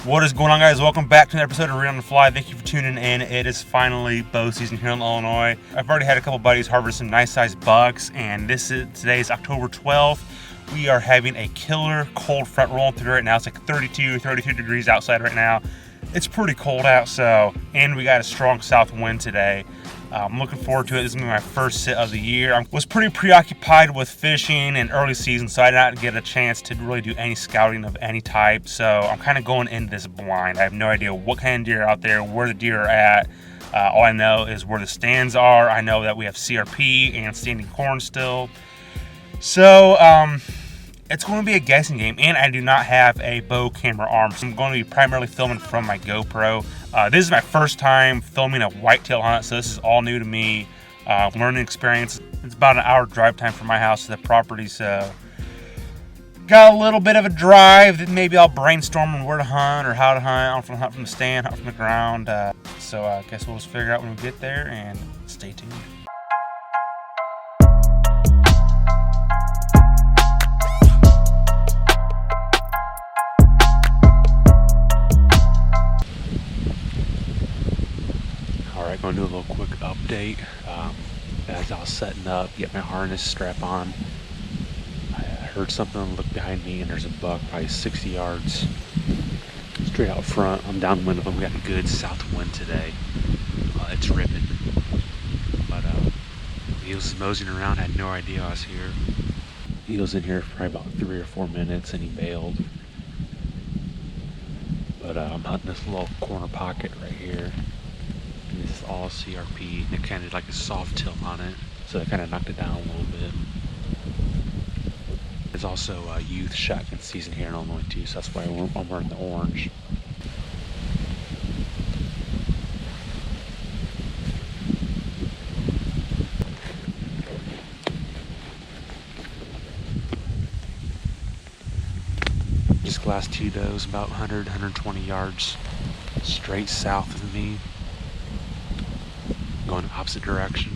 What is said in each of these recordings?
What is going on, guys? Welcome back to an episode of Read on the Fly. Thank you for tuning in. It is finally bow season here in Illinois. I've already had a couple buddies harvest some nice sized bucks, and today is October 12th. We are having a killer cold front rolling through right now. It's like 32 degrees outside right now. It's pretty cold out, and we got a strong south wind today. I'm looking forward to it. This is going to be my first sit of the year. I was pretty preoccupied with fishing and early season, so I did not get a chance to really do any scouting of any type. So I'm kind of going into this blind. I have no idea what kind of deer are out there, where the deer are at. All I know is where the stands are. I know that we have CRP and standing corn still. So it's going to be a guessing game, and I do not have a bow camera arm, so I'm going to be primarily filming from my GoPro. This is my first time filming a whitetail hunt, so this is all new to me. Learning experience. It's about an hour drive time from my house to the property, so got a little bit of a drive that maybe I'll brainstorm on where to hunt or how to hunt. I'll hunt from the stand, hunt from the ground. So I guess we'll just figure out when we get there, and stay tuned. Alright, going to do a little quick update. As I was setting up, get my harness strap on, I heard something look behind me, and there's a buck probably 60 yards straight out front. I'm downwind of him. We got a good south wind today. It's ripping. But he was moseying around, had no idea I was here. He was in here for probably about 3 or 4 minutes and he bailed. But I'm hunting this little corner pocket right here. And this is all CRP, and it kind of like a soft tilt on it, so it kind of knocked it down a little bit. There's also youth shotgun season here in Illinois too, so that's why I'm wearing the orange. Just glass two does about 120 yards straight south of me, going opposite direction.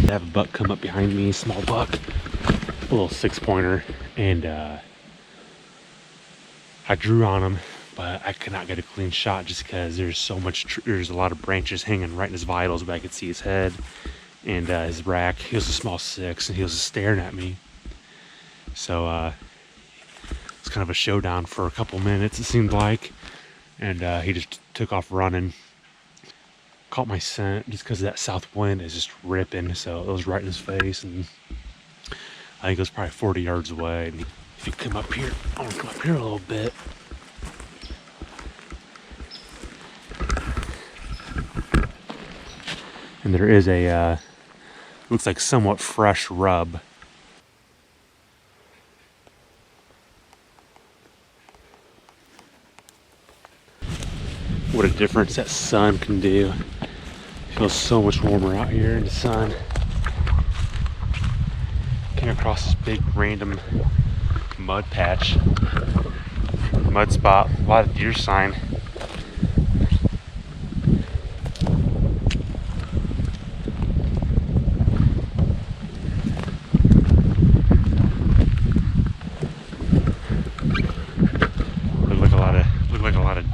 I have a buck come up behind me, small buck, a little 6-pointer, and I drew on him, but I could not get a clean shot just because there's there's a lot of branches hanging right in his vitals, but I could see his head and his rack. He was a small 6, and he was staring at me. So it's kind of a showdown for a couple minutes, it seemed like, and he just took off running. Caught my scent just because that south wind is just ripping, so it was right in his face, and I think it was probably 40 yards away. And if you come up here, I want to come up here a little bit. And there is a looks like somewhat fresh rub. What a difference that sun can do. Feels so much warmer out here in the sun. Came across this big random mud patch, mud spot, a lot of deer sign.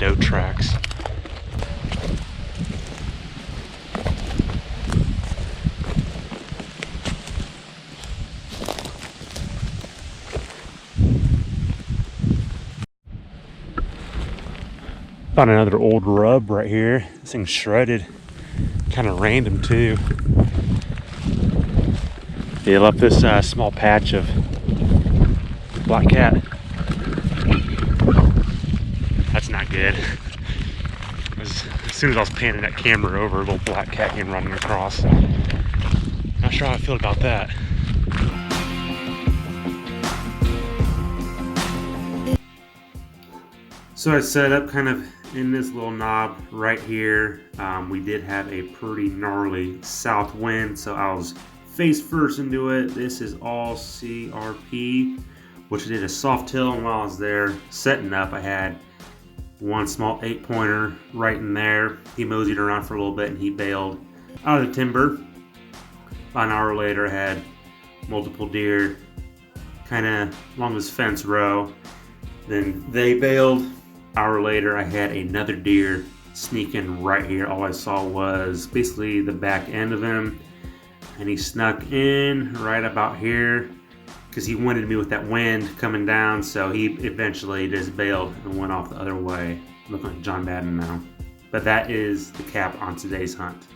doe tracks. Found another old rub right here. This thing's shredded. Kind of random too. They left this small patch of black cat. That's not good. As soon as I was panning that camera over, a little black cat came running across. Not sure how I feel about that. So I set up kind of in this little knob right here. We did have a pretty gnarly south wind, so I was face first into it. This is all CRP, which I did a soft tail, and while I was there setting up, I had one small 8-pointer right in there. He moseyed around for a little bit and he bailed out of the timber. About an hour later, I had multiple deer kind of along this fence row. Then they bailed. Hour later, I had another deer sneaking right here. All I saw was basically the back end of him, and he snuck in right about here because he wanted me with that wind coming down, so he eventually just bailed and went off the other way. Looking like John Madden now. But that is the cap on today's hunt.